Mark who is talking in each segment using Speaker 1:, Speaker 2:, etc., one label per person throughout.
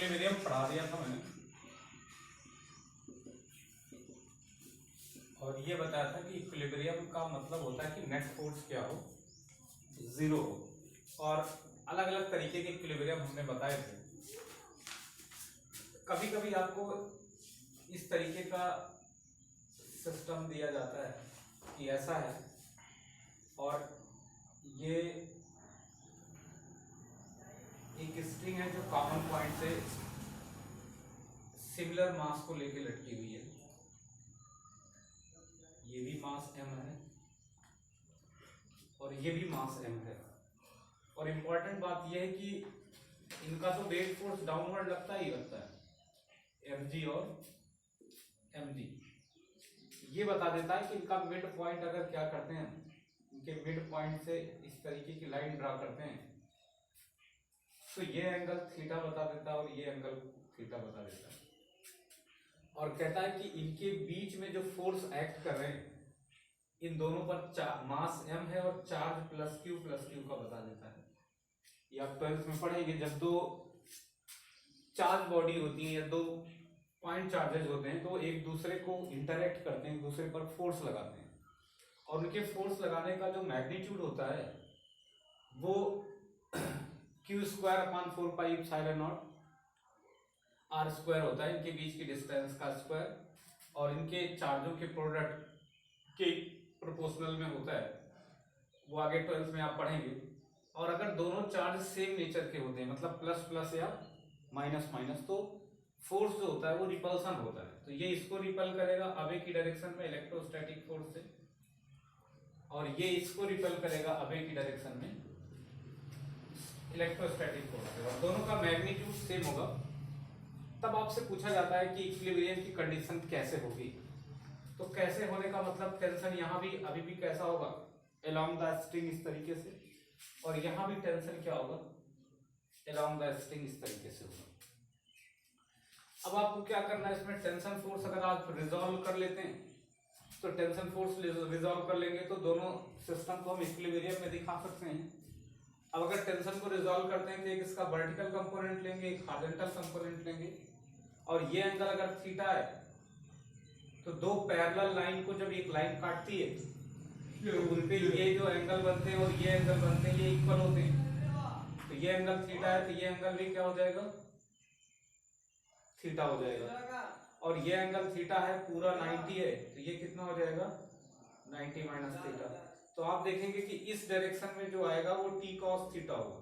Speaker 1: Equilibrium पढ़ा दिया था मैंने, और ये बताया था कि इक्विलिब्रियम का मतलब होता है कि नेट फोर्स क्या हो, जीरो हो। और अलग अलग तरीके के इक्विलिब्रियम हमने बताए थे। कभी कभी आपको इस तरीके का सिस्टम दिया जाता है कि ऐसा है और ये एक स्ट्रिंग है जो कॉमन पॉइंट से सिमिलर मास को लेके लटकी हुई है, ये भी मास m है और ये भी मास m है। और इम्पोर्टेंट बात यह है कि इनका तो वेट फोर्स डाउनवर्ड लगता ही लगता है, mg और mg। ये बता देता है कि इनका मिड पॉइंट अगर क्या करते हैं, इनके मिड पॉइंट से इस तरीके की लाइन ड्रा करते हैं तो ये एंगल थीटा बता देता है और ये एंगल थीटा बता देता है। और कहता है कि इनके बीच में जो फोर्स एक्ट कर रहे हैं, इन दोनों पर मास m है और चार्ज प्लस क्यू का बता देता है। ये आप 12th में पढ़ेंगे, जब दो चार्ज बॉडी होती है या दो पॉइंट चार्जेज होते हैं तो एक दूसरे को इंटरेक्ट करते हैं, एक दूसरे पर फोर्स लगाते हैं, और उनके फोर्स लगाने का जो मैग्नीट्यूड होता है वो q²/4πε0 r² होता है, इनके बीच की डिस्टेंस का स्क्वायर, और इनके चार्जों के प्रोडक्ट के प्रोपोर्शनल में होता है, वो आगे 12th में आप पढ़ेंगे। और अगर दोनों चार्ज सेम नेचर के होते हैं, मतलब प्लस प्लस या माइनस माइनस, तो फोर्स जो होता है वो रिपल्सन होता है। तो ये इसको रिपल करेगा अवे की डायरेक्शन में इलेक्ट्रोस्टैटिक फोर्स से, और ये इसको रिपल करेगा अवे की डायरेक्शन में इलेक्ट्रोस्टैटिक फोर्स से, और दोनों का मैग्नीट्यूड सेम होगा। तब आपसे पूछा जाता है कि इक्विलिब्रियम की कंडीशन कैसे होगी। तो कैसे होने का मतलब टेंशन यहाँ भी अभी भी कैसा होगा, अलोंग द स्ट्रिंग इस तरीके से, और यहाँ भी टेंशन क्या होगा, अलोंग द स्ट्रिंग इस तरीके से होगा। अब आपको क्या करना है, इसमें टेंशन फोर्स अगर आप रिजॉल्व कर लेते हैं तो टेंशन फोर्स रिजॉल्व कर लेंगे तो दोनों सिस्टम को हम इक्विलिब्रियम में दिखा सकते हैं। अब अगर टेंशन को रिजॉल्व करते हैं तो एक इसका वर्टिकल कंपोनेंट लेंगे, एक हॉरिजॉन्टल कंपोनेंट लेंगे, और ये एंगल अगर थीटा है तो दो पैरेलल लाइन को जब एक लाइन काटती है तो उनपे ये जो एंगल बनते हैं और ये एंगल बनते हैं, ये इक्वल होते हैं। तो ये एंगल थीटा है तो ये एंगल भी क्या हो जाएगा, थीटा हो जाएगा। और ये एंगल थीटा है पूरा 90 है तो ये कितना हो जाएगा, 90 माइनस थीटा। तो आप देखेंगे कि इस डायरेक्शन में जो आएगा वो t cos थीटा होगा,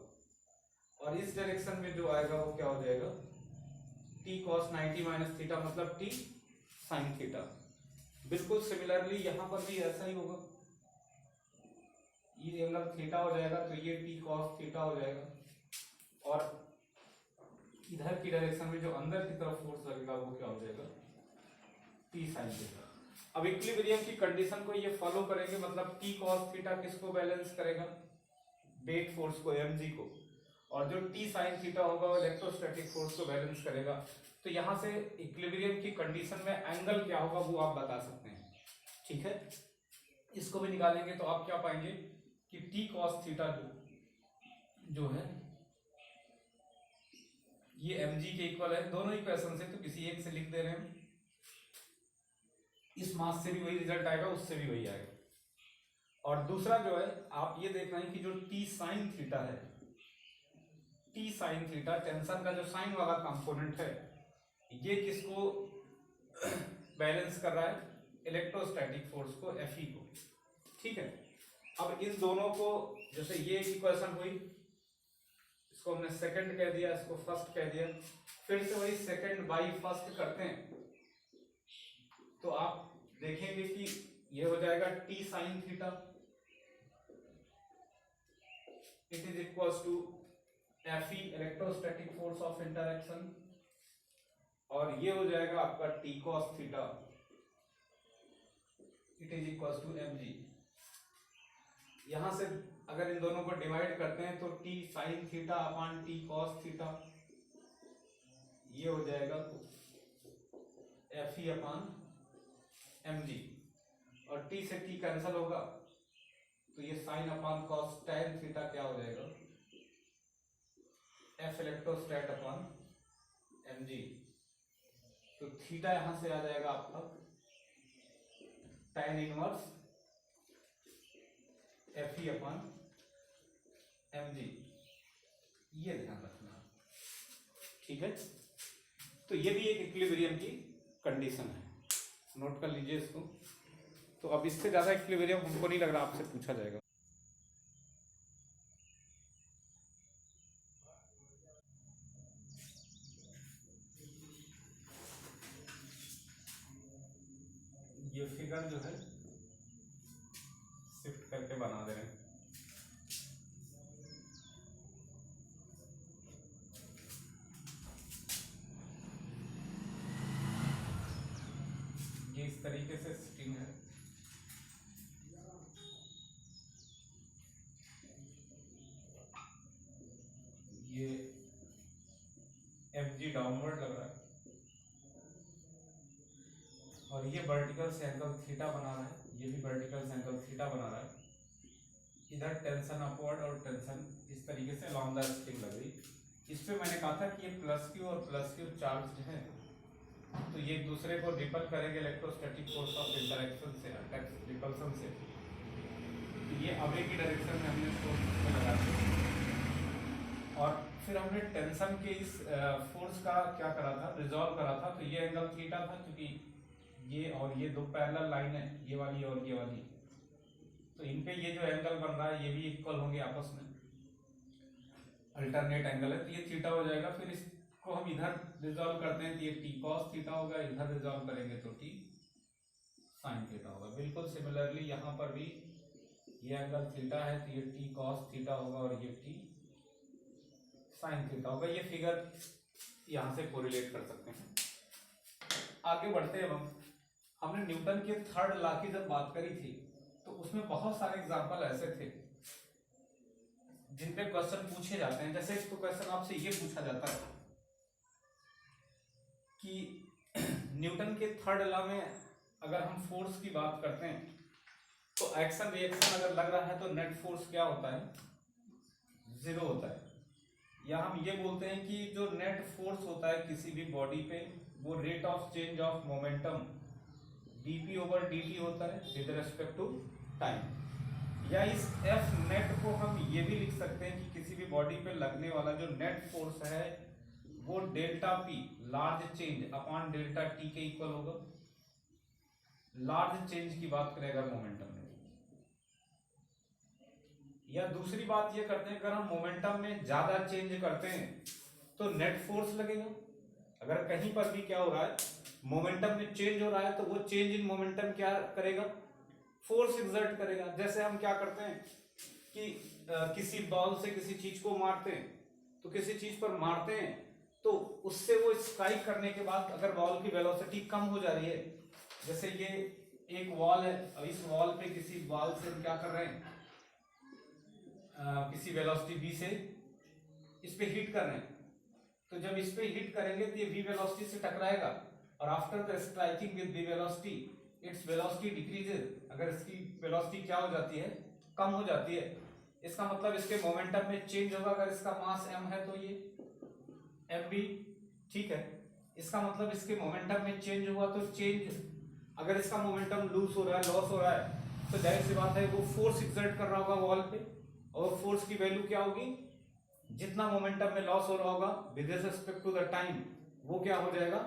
Speaker 1: और इस डायरेक्शन में जो आएगा वो क्या हो जाएगा, t cos 90 माइनस थीटा, मतलब t sin थीटा। बिल्कुल सिमिलरली यहाँ पर भी ऐसा ही होगा, ये एंगल थीटा हो जाएगा तो ये t cos थीटा हो जाएगा, और इधर की डायरेक्शन में जो अंदर की तरफ फोर्स लगेगा वो क्या हो जाएगा, t sin थीटा। अब इक्विलिब्रियम की कंडीशन को ये फॉलो करेंगे, मतलब t cos थीटा किसको बैलेंस करेगा, वेट फोर्स को, mg को, और जो t sin थीटा होगा वो इलेक्ट्रोस्टैटिक फोर्स को बैलेंस करेगा। तो यहां से इक्विलिब्रियम की कंडीशन में एंगल क्या होगा वो आप बता सकते हैं, ठीक है। इसको भी निकालेंगे तो आप क्या पाएंगे कि t cos थीटा जो है ये mg के इक्वल है। दोनों इक्वेशन से तो किसी एक से लिख दे रहे हैं, इस मास से भी वही रिजल्ट आएगा, उससे भी वही आएगा। और दूसरा जो है आप ये देख रहे हैं कि जो t sin थीटा है, t sin थीटा टेंशन का जो साइन वाला कंपोनेंट है, ये किसको बैलेंस कर रहा है, इलेक्ट्रोस्टैटिक फोर्स को, Fe को, ठीक है। अब इन दोनों को, जैसे ये इक्वेशन हुई, इसको हमने सेकंड कह दिया, इसको फर्स्ट कह दिया, फिर से वही सेकंड बाई फर्स्ट करते हैं तो आप देखेंगे कि ये हो जाएगा t sin theta it is equals to Fe electrostatic force of interaction, और ये हो जाएगा आपका t cos theta it is equals to mg। यहां से अगर इन दोनों को डिवाइड करते हैं तो t sin theta upon t cos theta, ये हो जाएगा Fe अपॉन mg, और t से t कैंसिल होगा तो ये sine upon cos tan theta क्या हो जाएगा, F इलेक्ट्रोस्टैट अपॉन mg, तो थीटा यहां से आ जाएगा आपका tan inverse Fe upon mg, ये ध्यान रखना, ठीक है। तो ये भी एक इक्विलिब्रियम की कंडीशन है, नोट कर लीजिए इसको। तो अब इससे ज्यादा इक्विलिब्रियम हमको नहीं लग रहा आपसे पूछा जाएगा। ये फिगर जो है शिफ्ट करके बना दे रहे हैं। ये इस तरीके से स्ट्रिंग है, ये Fg डाउनवर्ड लग रहा है और ये वर्टिकल से एंगल थीटा बना रहा है, ये भी वर्टिकल से एंगल थीटा बना रहा है। इधर टेंशन अपवर्ड और टेंशन इस तरीके से लॉन्ग द स्ट्रिंग लग रही। इस पे मैंने कहा था कि ये प्लस क्यू और प्लस क्यू चार्ज है, तो ये एक दूसरे को रिपल करेंगे इलेक्ट्रोस्टैटिक फोर्स ऑफ इंटरेक्शन से, रिपल्सन से। तो ये अवे की डायरेक्शन में हमने फोर्स को लगा दिया और फिर हमने टेंशन के इस फोर्स का क्या करा था, रिजॉल्व करा था। तो ये एंगल थीटा था क्योंकि ये और ये दो पैरेलल लाइन है, ये वाली और ये वाली, तो इन पे ये जो एंगल बन रहा है ये भी इक्वल होंगे आपस में, अल्टरनेट एंगल है, तो ये थीटा हो जाएगा। फिर इसको हम इधर रिजॉल्व करते हैं तो ये टी कॉस थीटा होगा, इधर रिजॉल्व करेंगे तो टी साइन थीटा होगा। बिल्कुल सिमिलरली यहाँ पर भी ये एंगल थीटा है तो ये टी कॉस थीटा होगा और ये टी साइन थीटा होगा। ये फिगर यहाँ से कोरिलेट कर सकते हैं। आगे बढ़ते हैं हमने न्यूटन के थर्ड लॉ की जब बात करी थी तो उसमें बहुत सारे एग्जांपल ऐसे थे जिन पे क्वेश्चन पूछे जाते हैं। जैसे इसको क्वेश्चन आपसे ये पूछा जाता है कि न्यूटन के थर्ड लॉ में अगर हम फोर्स की बात करते हैं तो एक्शन रिएक्शन अगर लग रहा है तो नेट फोर्स क्या होता है, जीरो होता है। या हम ये बोलते हैं कि जो नेट फोर्स होता है किसी भी बॉडी पे वो rate of change of momentum dp over dt होता है विद रेस्पेक्ट टू टाइम। या इस F नेट को हम ये भी लिख सकते हैं कि किसी भी बॉडी पे लगने वाला जो नेट फोर्स है वो delta P large change upon delta T के इक्वल होगा। लार्ज चेंज की बात करें अगर मोमेंटम में, या दूसरी बात ये करते हैं अगर हम मोमेंटम में ज्यादा चेंज करते हैं तो नेट फोर्स लगेगा। अगर कहीं पर भी क्या हो रहा है, मोमेंटम में चेंज हो रहा है तो वो चेंज इन मोमेंटम क्या करेगा, फोर्स एक्सर्ट करेगा। जैसे हम क्या करते हैं कि किसी बॉल से किसी चीज को मारते हैं, तो किसी चीज पर मारते हैं तो उससे वो स्ट्राइक करने के बाद अगर बॉल की वेलोसिटी कम हो जा रही है, जैसे ये एक वॉल है और इस वॉल पे किसी बॉल से हम क्या कर रहे हैं, किसी वेलोसिटी v से इस पे हिट कर रहे हैं, तो जब इस पे हिट करेंगे तो ये v वेलोसिटी से टकराएगा और after the striking with v velocity its velocity decreases. अगर इसकी वेलोसिटी क्या हो जाती है, कम हो जाती है, इसका मतलब इसके मोमेंटम में चेंज होगा। अगर इसका मास m है तो ये mv, ठीक है। इसका मतलब इसके मोमेंटम में चेंज हुआ तो चेंज, अगर इसका मोमेंटम लूज हो रहा है, लॉस हो रहा है, तो जाहिर सी बात है वो फोर्स एक्सर्ट कर रहा होगा वॉल पे, और फोर्स की वैल्यू क्या होगी, जितना मोमेंटम में लॉस हो रहा होगा with respect to the time वो क्या हो जाएगा,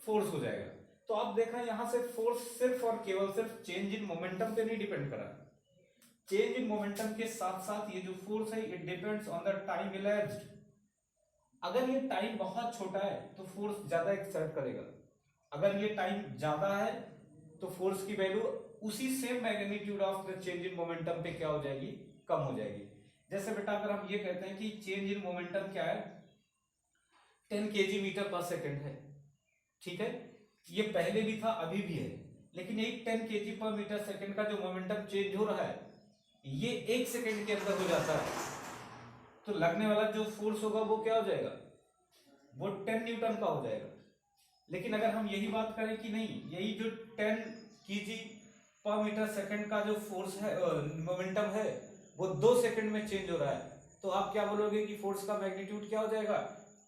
Speaker 1: फोर्स हो जाएगा। तो आप देखा यहां से फोर्स सिर्फ और केवल सिर्फ चेंज इन मोमेंटम पे नहीं डिपेंड करा, चेंज इन मोमेंटम के साथ साथ ये जो फोर्स है it depends on the time elapsed. अगर ये टाइम बहुत छोटा है तो फोर्स ज्यादा एक्सर्ट करेगा, अगर ये टाइम ज्यादा है तो फोर्स की वैल्यू उसी same magnitude of the change in momentum पे क्या हो जाएगी, कम हो जाएगी। जैसे बेटा अगर हम ये कहते हैं कि चेंज इन मोमेंटम क्या है, 10 kg मीटर पर सेकंड है, ठीक है, ये पहले भी था अभी भी है, लेकिन यही 10 kg पर मीटर सेकंड का जो मोमेंटम चेंज हो रहा है ये 1 सेकंड के अंदर हो जाता है, तो लगने वाला जो फोर्स होगा वो क्या हो जाएगा, वो 10 न्यूटन का हो जाएगा। लेकिन अगर हम यही बात करें कि नहीं, यही जो 10 kg पर मीटर सेकंड का जो फोर्स है, मोमेंटम है, वो 2 सेकंड में चेंज हो रहा है, तो आप क्या बोलोगे कि फोर्स का मैग्नीट्यूड क्या हो जाएगा,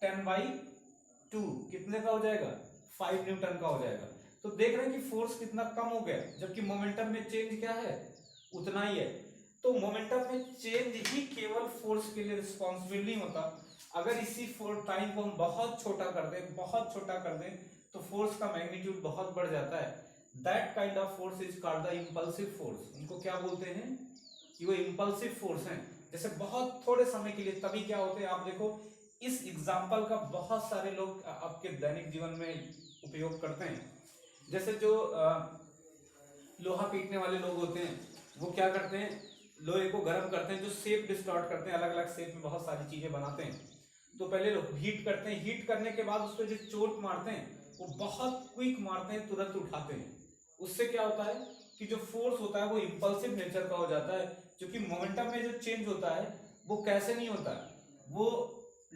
Speaker 1: 10/2। 2 कितने का हो जाएगा 5 न्यूटन का हो जाएगा। तो देख रहे हैं कि फोर्स कितना कम हो गया, जबकि मोमेंटम में चेंज क्या है उतना ही है। तो मोमेंटम में चेंज ही केवल फोर्स के लिए रिस्पॉन्सिबल नहीं होता। अगर इसी टाइम को हम बहुत छोटा कर दें, बहुत छोटा कर दें, तो फोर्स का मैग्नीट्यूड बहुत बढ़ जाता है। That kind of force is called the impulsive force. उनको क्या बोलते हैं कि वो इंपल्सिव फोर्स हैं। जैसे बहुत थोड़े समय के लिए, तभी क्या होते हैं आप देखो, इस एग्जाम्पल का बहुत सारे लोग आपके दैनिक जीवन में उपयोग करते हैं। जैसे जो लोहा पीटने वाले लोग होते हैं, वो क्या करते हैं, लोहे को गर्म करते हैं, जो शेप डिस्टॉर्ट करते हैं, अलग अलग शेप में बहुत सारी चीजें बनाते हैं। तो पहले लोग हीट करते हैं, हीट करने के बाद उस पर जो चोट मारते हैं वो बहुत क्विक मारते हैं, तुरंत उठाते हैं। उससे क्या होता है कि जो फोर्स होता है वो इंपल्सिव नेचर का हो जाता है। क्योंकि मोमेंटम में जो चेंज होता है वो कैसे नहीं होता है, वो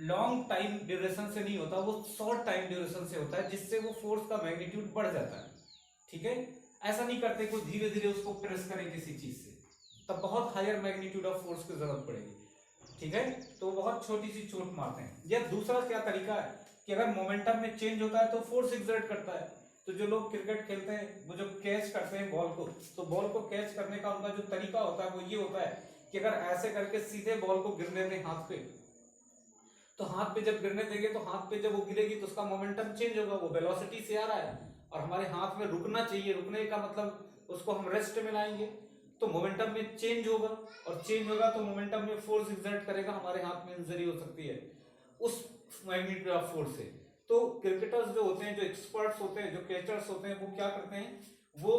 Speaker 1: लॉन्ग टाइम ड्यूरेशन से नहीं होता, वो शॉर्ट टाइम ड्यूरेशन से होता है, जिससे वो फोर्स का मैग्नीट्यूड बढ़ जाता है। ठीक है, ऐसा नहीं करते कि धीरे धीरे उसको प्रेस करें किसी चीज से, तब बहुत हायर मैग्नीट्यूड ऑफ फोर्स की जरूरत पड़ेगी। ठीक है, तो बहुत छोटी सी चोट मारते हैं। या दूसरा क्या तरीका है कि अगर मोमेंटम में चेंज होता है तो फोर्स एक्सर्ट करता है। तो जो लोग क्रिकेट खेलते हैं, वो जो कैच करते हैं बॉल को, तो बॉल को कैच करने का उनका जो तरीका होता है वो ये होता है कि अगर ऐसे करके सीधे बॉल को गिरने दें हाथ पे, तो हाथ पे जब गिरने देंगे तो हाथ पे जब वो गिरेगी तो उसका मोमेंटम चेंज होगा, वो वेलोसिटी से आ रहा है और हमारे हाथ में रुकना चाहिए, रुकने का मतलब उसको हम रेस्ट में लाएंगे, तो मोमेंटम में चेंज होगा, और चेंज होगा तो मोमेंटम में फोर्स एक्सर्ट करेगा, हमारे हाथ में इंजरी हो सकती है उस मैग्नीट्यूड ऑफ फोर्स से। तो क्रिकेटर्स जो होते हैं, जो एक्सपर्ट्स होते हैं, जो कैचर्स होते हैं, वो क्या करते हैं, वो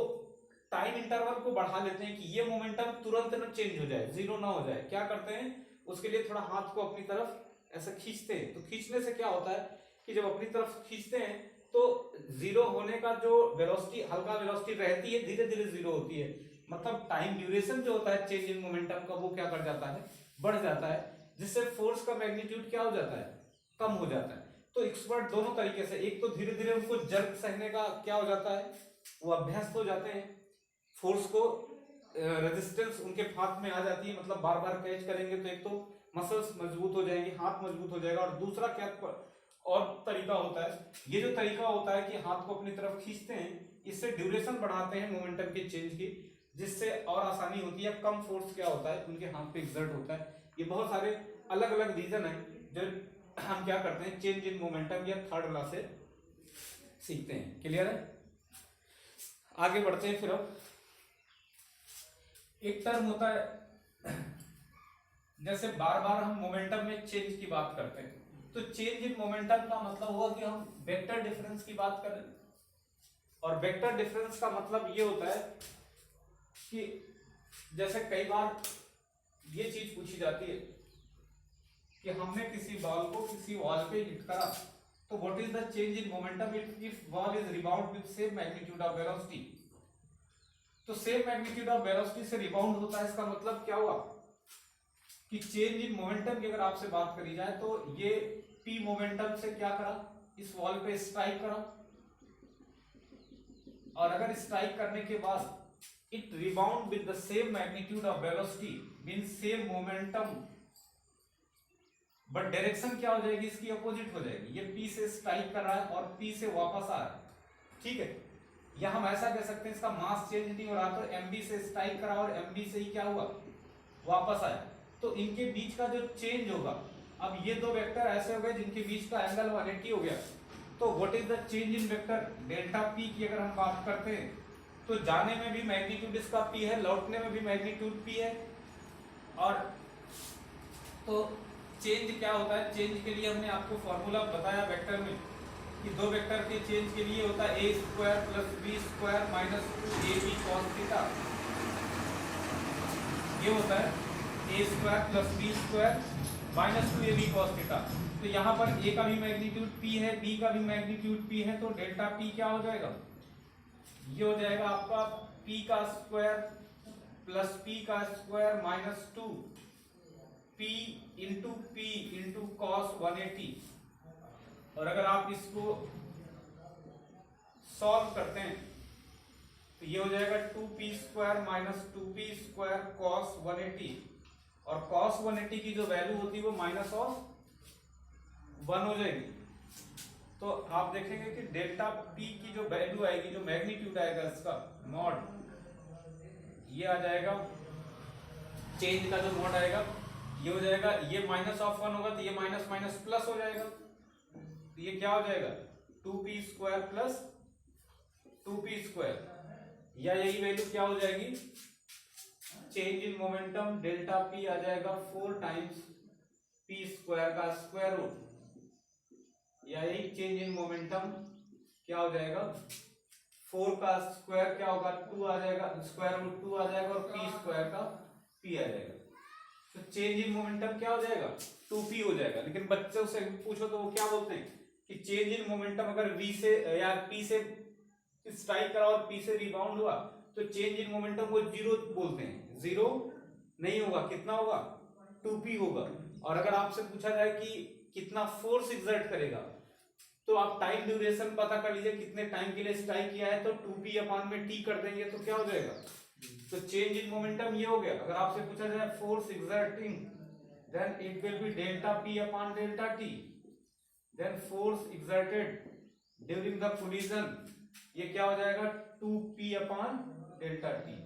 Speaker 1: टाइम इंटरवल को बढ़ा लेते हैं कि ये मोमेंटम तुरंत ना चेंज हो जाए, जीरो ना हो जाए। क्या करते हैं, उसके लिए थोड़ा हाथ को अपनी तरफ ऐसा खींचते हैं। तो खींचने से क्या होता है कि जब अपनी तरफ खींचते हैं तो जीरो होने का जो वेलोसिटी, हल्का वेलोसिटी रहती है, धीरे धीरे जीरो होती है। मतलब टाइम ड्यूरेशन जो होता है चेंज इन मोमेंटम का, वो क्या कर जाता है, बढ़ जाता है, जिससे फोर्स का मैग्नीट्यूड क्या हो जाता है, कम हो जाता है। तो एक्सपर्ट दोनों तरीके से, एक तो धीरे धीरे उनको जर्क सहने का क्या हो जाता है, वो अभ्यस्त हो जाते हैं, फोर्स को रेजिस्टेंस उनके हाथ में आ जाती है, मतलब बार बार कैच करेंगे तो एक तो मसल्स मजबूत हो जाएंगे, हाथ मजबूत हो जाएगा। और दूसरा क्या और तरीका होता है, ये जो तरीका होता है कि हाथ को अपनी तरफ खींचते हैं, इससे ड्यूरेशन बढ़ाते हैं मोमेंटम के चेंज की, जिससे और आसानी होती है, कम फोर्स क्या होता है उनके हाथ पे एक्सर्ट होता है। ये बहुत सारे अलग अलग रीजन है जो हम क्या करते हैं, चेंज इन मोमेंटम या थर्ड लॉ से सीखते हैं। क्लियर है, आगे बढ़ते हैं। फिर अब एक टर्म होता है, जैसे बार बार हम मोमेंटम में चेंज की बात करते हैं, तो चेंज इन मोमेंटम का मतलब हुआ कि हम वेक्टर डिफरेंस की बात करें। और वेक्टर डिफरेंस का मतलब ये होता है कि जैसे कई बार ये चीज पूछी जाती है कि हमने किसी बॉल को किसी वॉल पे हिट करा, तो what is the change in momentum if ball is rebound with same magnitude of velocity. तो सेम मैग्नीट्यूड ऑफ वेलोसिटी से रिबाउंड होता है, इसका मतलब क्या हुआ कि चेंज इन मोमेंटम की अगर आपसे बात करी जाए तो ये पी मोमेंटम से क्या करा, इस वॉल पे स्ट्राइक करा, और अगर स्ट्राइक करने के बाद it rebound with the same magnitude of velocity mean same momentum, but direction क्या हो जाएगी, इसकी अपोजिट हो जाएगी। ये पी से स्ट्राइक कर रहा है और पी से वापस आ रहा है। ठीक है, या हम ऐसा कह सकते हैं इसका मास चेंज नहीं हो रहा, तो एमबी से स्ट्राइक करा और एमबी से ही क्या हुआ, वापस आया, तो इनके बीच का जो चेंज होगा, अब ये दो वेक्टर ऐसे हो गए जिनके बीच का एंगल 180 हो गया, तो what is the change in vector delta P की अगर हम बात करते हैं, तो जाने में भी मैग्नीट्यूड इसका पी है, लौटने में भी मैग्नीट्यूड पी है। और तो चेंज क्या होता है, चेंज के लिए हमने आपको फॉर्मूला बताया वेक्टर में कि दो वेक्टर के चेंज के लिए होता है A square plus B square minus 2ab cos theta. ये होता है A square plus B square minus 2ab cos theta. तो यहाँ पर ए का भी मैग्नीट्यूड पी है, बी का भी मैग्नीट्यूड पी है, तो डेल्टा पी क्या हो जाएगा, ये हो जाएगा आपका पी का स्क्वायर प्लस पी का square minus 2 P into cos 180। और अगर आप इसको सॉल्व करते हैं तो ये हो जाएगा 2p square minus 2p square cos 180, और कॉस 180 की जो वैल्यू होती है वो माइनस ऑफ 1 हो जाएगी। तो आप देखेंगे कि डेल्टा पी की जो वैल्यू आएगी, जो मैग्नीट्यूड आएगा इसका मॉड, ये आ जाएगा, चेंज का जो मॉड आएगा ये हो जाएगा, ये -1 होगा तो ये माइनस माइनस प्लस हो जाएगा, तो ये क्या हो जाएगा 2p² प्लस 2p², या यही वैल्यू क्या हो जाएगी, change in momentum delta P आ जाएगा 4 टाइम्स p² का स्क्वायर रूट, या यही चेंज इन मोमेंटम क्या हो जाएगा 4 का स्क्वायर क्या होगा 2 आ जाएगा, स्क्वायर रूट 2 आ जाएगा, और p² का p आ जाएगा, तो चेंज इन मोमेंटम क्या हो जाएगा 2p हो जाएगा। लेकिन बच्चों से पूछो तो वो क्या बोलते हैं कि चेंज इन मोमेंटम अगर v से या p से स्ट्राइक करा और p से रिबाउंड हुआ तो चेंज इन मोमेंटम को 0 बोलते हैं, 0 नहीं होगा, कितना होगा 2p होगा। और अगर आपसे पूछा जाए कि कितना फोर्स एक्सर्ट करेगा तो आप टाइम ड्यूरेशन पता कर लीजिए, कितने टाइम के लिए स्ट्राइक किया है, तो 2p/t कर देंगे तो क्या हो जाएगा, तो चेंज इन मोमेंटम ये हो गया। अगर आपसे पूछा जाए force exerting then it will be delta p/डेल्टा t, then force exerted during the collision ये क्या हो जाएगा 2p/डेल्टा t।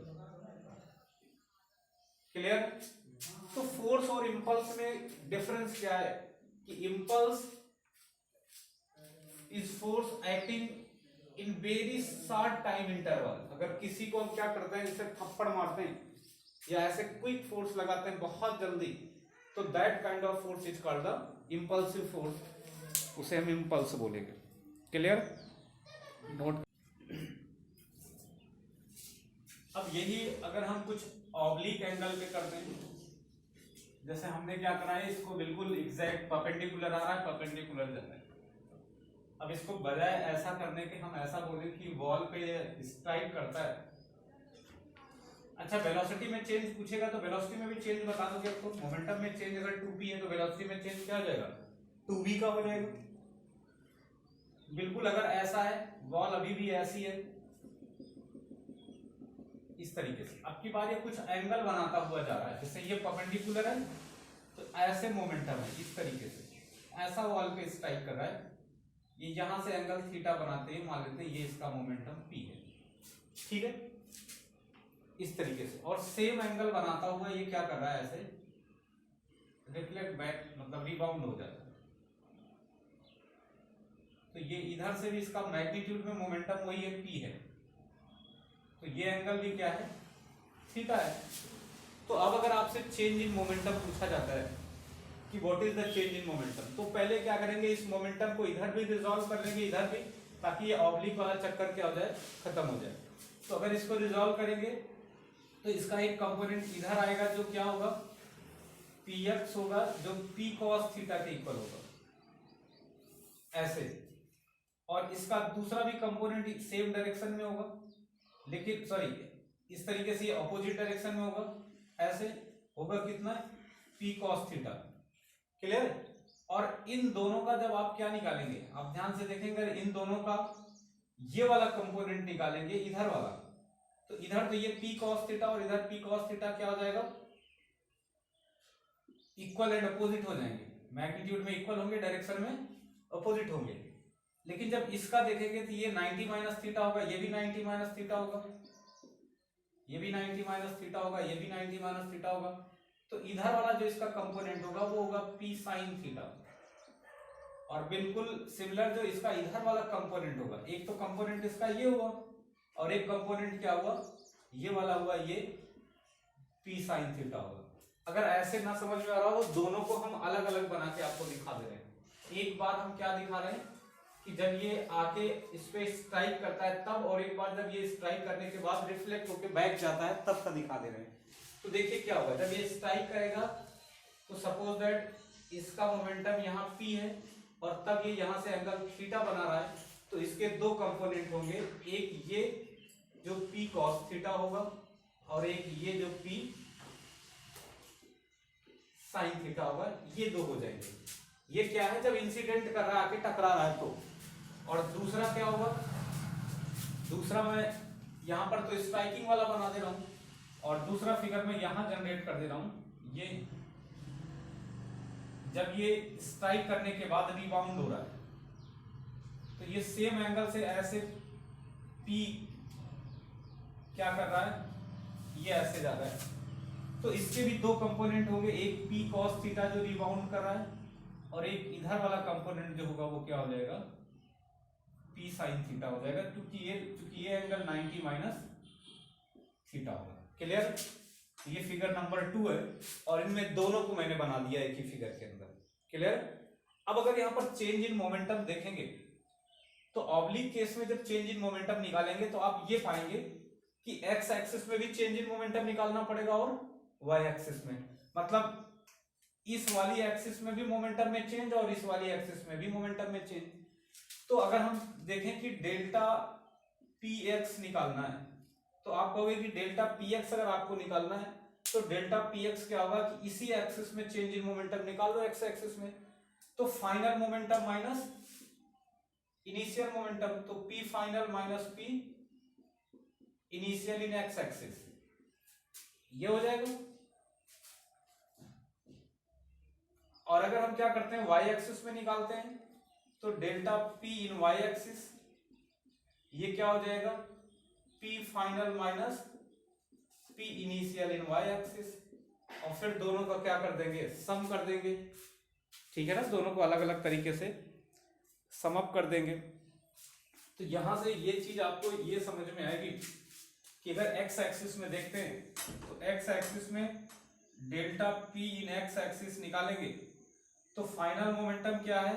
Speaker 1: क्लियर? तो फोर्स और इंपल्स में डिफरेंस क्या है कि impulse is force acting in very short time interval. अगर किसी को हम क्या करते हैं, जैसे थप्पड़ मारते हैं या ऐसे क्विक फोर्स लगाते हैं बहुत जल्दी, तो that kind of force is called the impulsive force, उसे हम इंपल्स बोलेंगे। क्लियर? नोट। अब यही अगर हम कुछ ऑब्लिक एंगल पे करते हैं, जैसे हमने क्या करा है, इसको बिल्कुल एग्जैक्ट परपेंडिकुलर आ रहा है, परपेंडिकुलर जा रहा है। अब इसको बजाय ऐसा करने के हम ऐसा बोले कि वॉल पे स्ट्राइक करता है। अच्छा, वेलोसिटी में चेंज पूछेगा तो वेलोसिटी में भी चेंज बता दोगे आपको। मोमेंटम में चेंज अगर 2p है तो वेलोसिटी में चेंज क्या हो जाएगा 2v का हो जाएगा। बिल्कुल अगर ऐसा है, वॉल अभी भी ऐसी है इस तरीके से, अब की बार ये कुछ एंगल बनाता हुआ जा रहा है, जैसे ये परपेंडिकुलर है तो ऐसे मोमेंटम है इस तरीके से, ऐसा वॉल पे स्ट्राइक कर रहा है, ये यहां से एंगल थीटा बनाते हैं, मान लेते हैं ये इसका मोमेंटम p है, ठीक है, इस तरीके से। और सेम एंगल बनाता हुआ ये क्या कर रहा है, ऐसे रिफ्लेक्ट बैक, मतलब रिबाउंड हो जाता है, तो ये इधर से भी इसका मैग्नीट्यूड में मोमेंटम वही है p है, तो ये एंगल भी क्या है थीटा है। तो अब अगर आपसे चेंज इन मोमेंटम पूछा जाता है कि what is the change in momentum, तो पहले क्या करेंगे, इस मोमेंटम को इधर भी रिजॉल्व कर लेंगे, इधर भी, ताकि ये ऑब्लिक वाला चक्कर क्या हो जाए, खत्म हो जाए। तो अगर इसको रिजॉल्व करेंगे तो इसका एक कंपोनेंट इधर आएगा जो क्या होगा px होगा, जो p cos थीटा के इक्वल होगा ऐसे, और इसका दूसरा भी कंपोनेंट सेम डायरेक्शन में होगा, लेकिन सॉरी इस तरीके से अपोजिट डायरेक्शन में होगा, ऐसे होगा कितना p cos थीटा। क्लियर? और इन दोनों का जब आप क्या निकालेंगे, आप ध्यान से देखेंगे, इन दोनों का ये वाला कंपोनेंट निकालेंगे इधर वाला, तो इधर तो ये p cos थीटा और इधर p cos थीटा क्या हो जाएगा, इक्वल एंड अपोजिट हो जाएंगे, मैग्नीट्यूड में इक्वल होंगे, डायरेक्शन में अपोजिट होंगे। लेकिन जब इसका देखेंगे तो ये 90 माइनस थीटा होगा, ये भी 90 माइनस थीटा होगा, ये भी 90 माइनस थीटा होगा, ये भी 90 माइनस थीटा होगा, तो इधर वाला जो इसका कंपोनेंट होगा वो होगा p sin थीटा। और बिल्कुल सिमिलर जो इसका इधर वाला कंपोनेंट होगा, एक तो कंपोनेंट इसका ये हुआ और एक कंपोनेंट क्या हुआ, ये वाला हुआ, ये p sin थीटा होगा। अगर ऐसे ना समझ में आ रहा हो, दोनों को हम अलग अलग बना के आपको दिखा दे रहे हैं। एक बार हम क्या दिखा रहे हैं कि जब ये आके इस पे स्ट्राइक करता है तब, और एक बार जब ये स्ट्राइक करने के बाद रिफ्लेक्ट होके बैक जाता है तब का दिखा दे रहे हैं। तो देखिए क्या होगा, जब ये स्ट्राइक करेगा तो सपोज दैट इसका मोमेंटम यहाँ p है और तब ये यहाँ से एंगल थीटा बना रहा है, तो इसके दो कंपोनेंट होंगे, एक ये जो p cos थीटा होगा और एक ये जो p sin थीटा होगा, ये दो हो जाएंगे। ये क्या है, जब इंसिडेंट कर रहा है, आके टकरा रहा है तो। और दूसरा क्या होगा, दूसरा मैं यहाँ पर तो स्ट्राइकिंग वाला बना दे रहा हूँ और दूसरा फिगर में यहाँ जनरेट कर दे रहा हूँ। ये जब ये स्ट्राइक करने के बाद रिबाउंड हो रहा है, तो ये सेम एंगल से ऐसे P क्या कर रहा है, ये ऐसे जा रहा है। तो इसके भी दो कंपोनेंट होंगे, एक P cos थीटा जो रिबाउंड कर रहा है, और एक इधर वाला कंपोनेंट जो होगा वो क्या हो जाएगा, P sin थीटा हो जाएगा, क्योंकि ये एंगल 90 माइनस थीटा होगा। क्लियर? ये फिगर नंबर 2 है और इनमें दोनों को मैंने बना दिया एक ही फिगर के अंदर। क्लियर? अब अगर यहाँ पर चेंज इन मोमेंटम देखेंगे तो ऑब्लिक केस में जब चेंज इन मोमेंटम निकालेंगे तो आप ये पाएंगे कि एक्स एक्सिस में भी चेंज इन मोमेंटम निकालना पड़ेगा और वाई एक्सिस में, मतलब इस वाली एक्सिस में भी मोमेंटम में चेंज और इस वाली एक्सिस में भी मोमेंटम में चेंज। तो अगर हम देखें कि डेल्टा पी एक्स निकालना है तो आप कहोगे कि डेल्टा पी एक्स अगर आपको निकालना है तो डेल्टा पी एक्स क्या होगा कि इसी एक्सिस में चेंज इन मोमेंटम निकाल लो, एक्स एक्सिस में, तो final momentum minus initial momentum, तो P final minus P initial in X axis, ये हो जाएगा। और अगर हम क्या करते हैं वाई एक्सिस में निकालते हैं तो delta P in Y axis, ये क्या हो जाएगा, P final minus P initial in Y axis, और फिर दोनों का क्या कर देंगे, सम कर देंगे। ठीक है ना, दोनों को अलग अलग तरीके से सम अप कर देंगे। तो यहां से ये चीज आपको ये समझ में आएगी कि अगर एक्स एक्सिस में देखते हैं तो एक्स एक्सिस में डेल्टा पी इन एक्स एक्सिस निकालेंगे तो फाइनल मोमेंटम क्या है,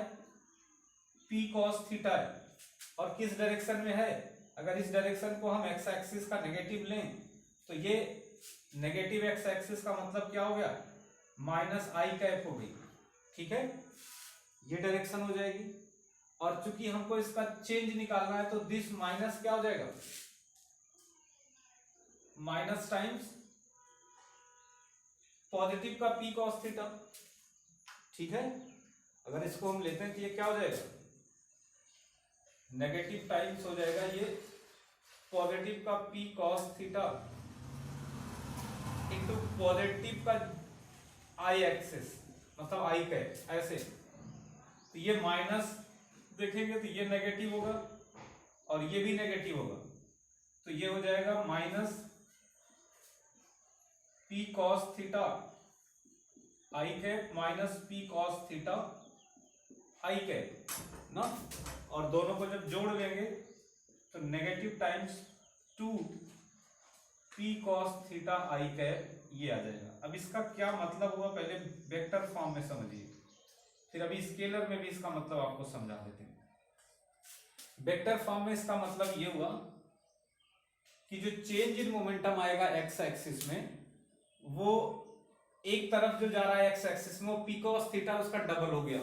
Speaker 1: पी कॉस थीटा है, और किस डायरेक्शन में है, अगर इस डायरेक्शन को हम एक्स एक्सिस का नेगेटिव लें तो ये नेगेटिव एक्स एक्सिस का मतलब क्या हो गया, माइनस आई कैप हो गई। ठीक है, ये डायरेक्शन हो जाएगी, और चूंकि हमको इसका चेंज निकालना है तो दिस माइनस क्या हो जाएगा, माइनस टाइम्स पॉजिटिव का पी कॉस थीटा। ठीक है, अगर इसको हम लेते हैं तो ये क्या हो जाएगा, नेगेटिव टाइम्स हो जाएगा ये पॉजिटिव का P cos theta into positive का आई एक्सिस, मतलब आई कैप ऐसे, तो ये माइनस देखेंगे तो ये नेगेटिव होगा और ये भी नेगेटिव होगा, तो ये हो जाएगा minus P cos theta I cap minus P cos theta I cap ना, और दोनों को जब जोड़ लेंगे तो negative times 2 P cos theta I cap ये आ जाएगा। अब इसका क्या मतलब हुआ पहले वेक्टर फॉर्म में समझिए, फिर अभी स्केलर में भी इसका मतलब आपको समझा देते हैं। वेक्टर फॉर्म में इसका मतलब ये हुआ कि जो चेंज इन मोमेंटम आएगा एक्स एक्सिस में वो एक तरफ जो जा रहा है एक्स एक्सिस में वो पी कॉस थीटा उसका डबल हो गया,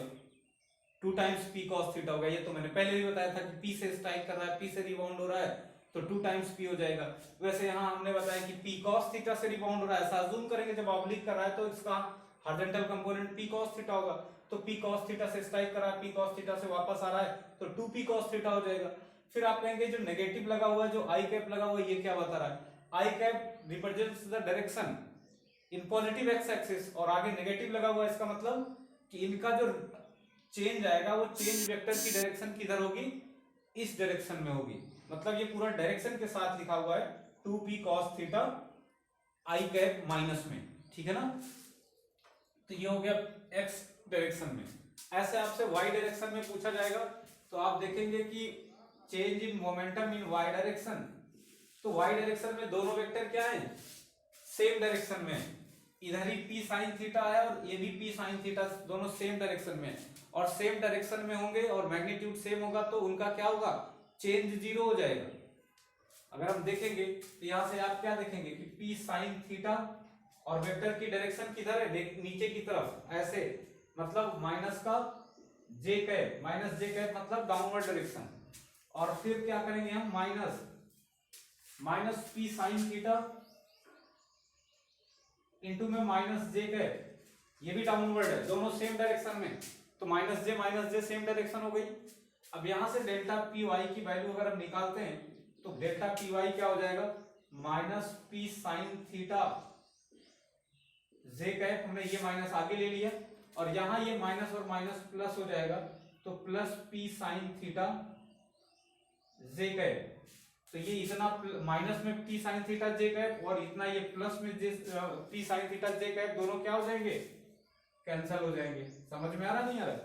Speaker 1: 2 टाइम्स पी कॉस थीटा हो गया। ये तो मैंने पहले भी बताया था कि पी से स्ट्राइक कर रहा है, पी से रिबाउंड हो रहा है तो 2 टाइम्स पी हो जाएगा। वैसे यहाँ हमने बताया कि पी कॉस थीटा से रिबाउंड हो रहा है, ऐसा अज्यूम करेंगे जब ऑब्लिक कर रहा है तो इसका horizontal component P cos theta होगा, तो पी कॉस थीटा से स्ट्राइक कर रहा है, पी कॉस थीटा से वापस आ रहा है तो 2 पी कॉस थीटा हो जाएगा। फिर आप कहेंगे जो नेगेटिव लगा हुआ है, जो आई कैप लगा हुआ है, ये क्या बता रहा है, I cap represents the direction in positive X axis, और आगे नेगेटिव लगा हुआ है, इसका मतलब कि इनका जो चेंज आएगा वो चेंज वेक्टर की डायरेक्शन किधर होगी, इस डायरेक्शन में होगी, मतलब ये पूरा डायरेक्शन के साथ लिखा हुआ है 2p cos theta I cap minus में। ठीक है ना, तो ये हो गया एक्स डायरेक्शन में। ऐसे आपसे वाई डायरेक्शन में पूछा जाएगा तो आप देखेंगे कि change in momentum in Y direction, तो वाई डायरेक्शन में दोनों वेक्टर क्या है, सेम डायरेक्शन में, इधर ही p sin थीटा है और ये भी p sin थीटा, दोनों सेम डायरेक्शन में, और सेम डायरेक्शन में होंगे और मैग्नीट्यूड सेम होगा तो उनका क्या होगा, चेंज 0 हो जाएगा। अगर हम देखेंगे तो यहां से आप क्या देखेंगे कि p sin थीटा और वेक्टर की डायरेक्शन किधर है, नीचे की तरफ ऐसे, मतलब माइनस का j cap, minus j cap मतलब डाउनवर्ड डायरेक्शन, और फिर क्या करेंगे हम minus p sin theta into में माइनस जे कैप, ये भी डाउनवर्ड है, दोनों सेम डायरेक्शन में, तो माइनस जे सेम डायरेक्शन हो गई। अब यहां से डेल्टा पी वाई की वैल्यू अगर हम निकालते हैं तो डेल्टा पी वाई क्या हो जाएगा, माइनस पी साइन थीटा जे कैप, हमने ये माइनस आगे ले लिया और यहां ये माइनस और माइनस प्लस हो जाएगा, तो प्लस पी साइन थीटा जे कैप, तो ये इतना माइनस में पी साइन थीटा जे कैप और इतना ये प्लस में जे पी साइन थीटा जे कैप, दोनों क्या हो जाएंगे, कैंसल हो जाएंगे। समझ में आ रहा नहीं आ रहा?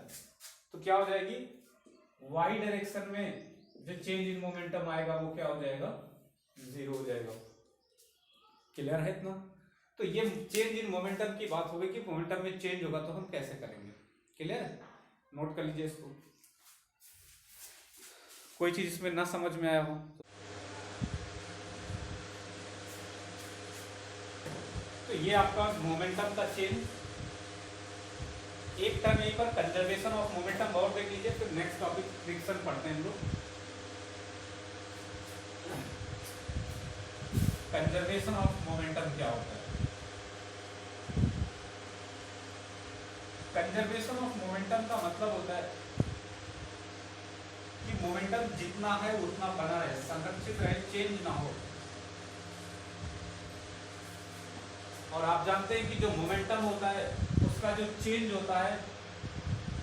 Speaker 1: तो क्या हो जाएगी, वाई डायरेक्शन में जो चेंज इन मोमेंटम आएगा वो क्या हो जाएगा, जीरो हो जाएगा। क्लियर है इतना? तो ये चेंज इन मोमेंटम की बात होगी कि मोमेंटम में चेंज होगा तो हम कैसे करेंगे। क्लियर है? नोट कर लीजिए इसको। कोई चीज इसमें ना समझ में आया हो तो ये आपका मोमेंटम का चेंज। एक टर्म यहीं पर कंजर्वेशन ऑफ मोमेंटम और देख लीजिए, फिर नेक्स्ट टॉपिक फ्रिक्शन पढ़ते हैं हम लोग। कंजर्वेशन ऑफ मोमेंटम क्या होता है? कंजर्वेशन ऑफ मोमेंटम का मतलब होता है कि मोमेंटम जितना है उतना बना रहे, संरक्षित रहे, चेंज ना हो। और आप जानते हैं कि जो मोमेंटम होता है उसका जो चेंज होता है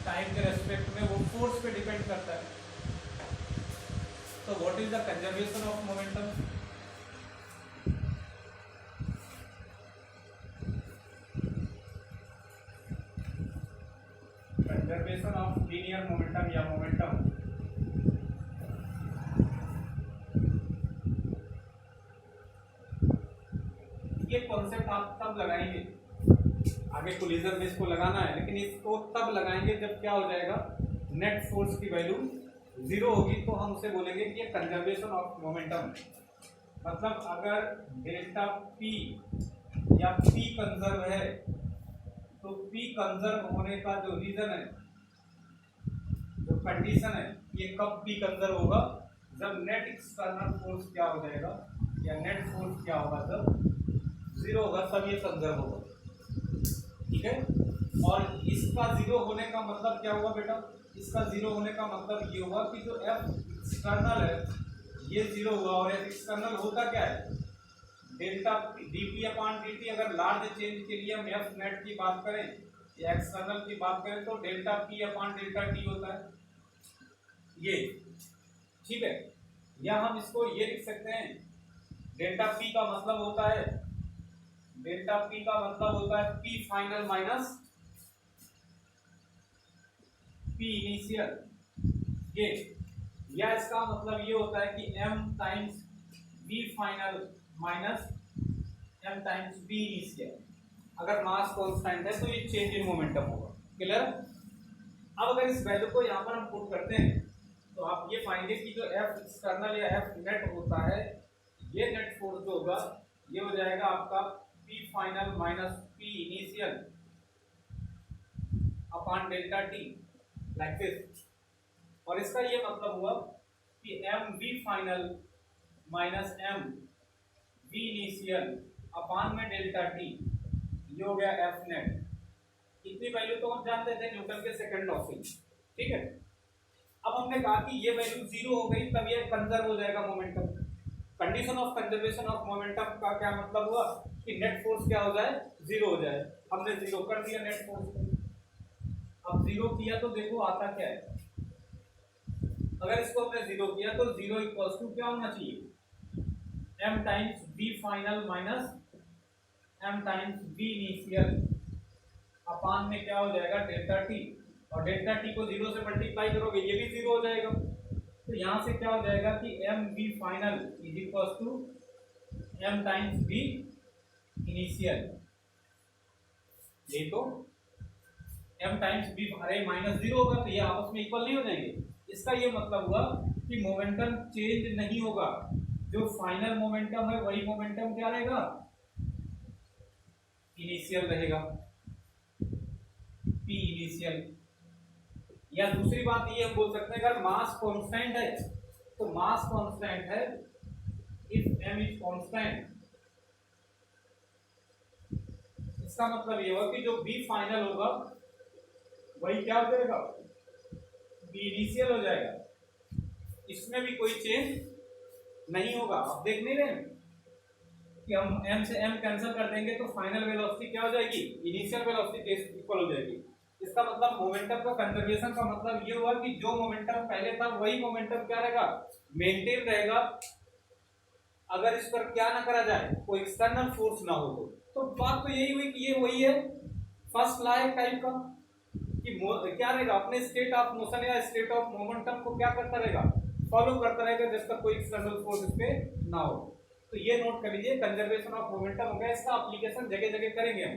Speaker 1: टाइम के रेस्पेक्ट में, वो फोर्स पे डिपेंड करता है। तो what is the conservation of momentum? Conservation of linear momentum या मोमेंटम ये कॉन्सेप्ट आप तब लगाएंगे, आगे कोलिजन में इसको लगाना है, लेकिन इसको तब लगाएंगे जब क्या हो जाएगा, नेट फोर्स की वैल्यू जीरो होगी, तो हम उसे बोलेंगे कि ये कंजर्वेशन ऑफ मोमेंटम। मतलब अगर डेल्टा पी या पी कंजर्व है तो पी कंजर्व होने का जो रीजन है, जो कंडीशन है, ये कब पी कंजर्व होगा, जब नेट एक्सटर्नल फोर्स क्या हो जाएगा, या नेट फोर्स क्या होगा, जब जीरो होगा, तब ये कंजर्व होगा। ठीक है? और इसका जीरो होने का मतलब क्या हुआ बेटा, इसका जीरो होने का मतलब ये हुआ कि जो एफ एक्सटर्नल है ये जीरो हुआ, और एफ एक्सटर्नल होता क्या है, डेल्टा डीपी अपॉन डीटी। अगर लार्ज चेंज के लिए हम एफ नेट की बात करें या एक्सटर्नल की बात करें तो delta P upon delta T होता है ये। ठीक है? या हम इसको ये लिख सकते हैं, डेल्टा पी का मतलब होता है, डेल्टा पी का मतलब होता है P final minus P initial ये। या इसका मतलब ये होता है कि m times B final minus m times B initial. अगर मास कांस्टेंट है तो ये चेंज इन मोमेंटम होगा। क्लियर? अब अगर इस वैल्यू को यहाँ पर हम पुट करते हैं तो आप ये पाएंगे कि जो F एक्सटर्नल या F नेट होता है, ये नेट फोर्स जो होगा ये हो जाएगा आपका P final minus P initial upon delta T, like this. और इसका ये मतलब हुआ कि M V final minus M V initial upon में डेल्टा टी, ये हो गया F नेट। इतनी वैल्यू तो हम जानते थे न्यूटन के सेकंड लॉ से। ठीक है? अब हमने कहा कि ये वैल्यू जीरो हो गई तब ये कंजर्व हो जाएगा momentum. Condition of conservation of momentum का क्या मतलब हुआ कि नेट फोर्स क्या हो जाए, जीरो हो जाए। हमने जीरो कर दिया नेट फोर्स को। अब जीरो किया तो देखो आता क्या है, अगर इसको हमने जीरो किया तो जीरो इक्वल्स टू क्या होना चाहिए, m times b final minus m times b initial upon में क्या हो जाएगा, डेल्टा टी। और डेल्टा टी को जीरो से मल्टीप्लाई करोगे ये भी जीरो हो जाएगा। तो यहां से क्या हो जाएगा कि M B final is equal to M times B initial. ये तो एम टाइम्स बी, अरे माइनस जीरो होगा तो ये आपस में इक्वल नहीं हो जाएंगे। इसका ये मतलब हुआ कि मोमेंटम चेंज नहीं होगा, जो फाइनल मोमेंटम है वही मोमेंटम क्या रहेगा, इनिशियल रहेगा, पी इनिशियल। या दूसरी बात ये हम बोल सकते हैं, अगर मास कांस्टेंट है तो मास कांस्टेंट है, इफ m इज कांस्टेंट, इसका मतलब ये होगा कि जो b फाइनल होगा वही क्या हो जाएगा, b इनिशियल हो जाएगा। इसमें भी कोई चेंज नहीं होगा। आप देख नहीं रहे कि हम m से m कैंसिल कर देंगे तो फाइनल वेलोसिटी क्या हो जाएगी, इनिशियल वेलोसिटी के इक्वल हो जाएगी। इसका मतलब मोमेंटम का कंजर्वेशन का मतलब ये हुआ कि जो मोमेंटम पहले था वही मोमेंटम क्या रहेगा, मेंटेन रहेगा, अगर इस पर क्या ना करा जाए, कोई एक्सटर्नल फोर्स ना हो। तो बात तो यही हुई कि ये वही है फर्स्ट लॉ टाइप का कि क्या रहेगा, अपने स्टेट ऑफ मोशन या स्टेट ऑफ मोमेंटम को क्या करता रहेगा, फॉलो करता रहेगा जब तक कोई एक्सटर्नल फोर्स इस पे ना हो। तो ये नोट कर लीजिए, कंजर्वेशन ऑफ मोमेंटम हो गया, इसका एप्लीकेशन जगह जगह करेंगे हम।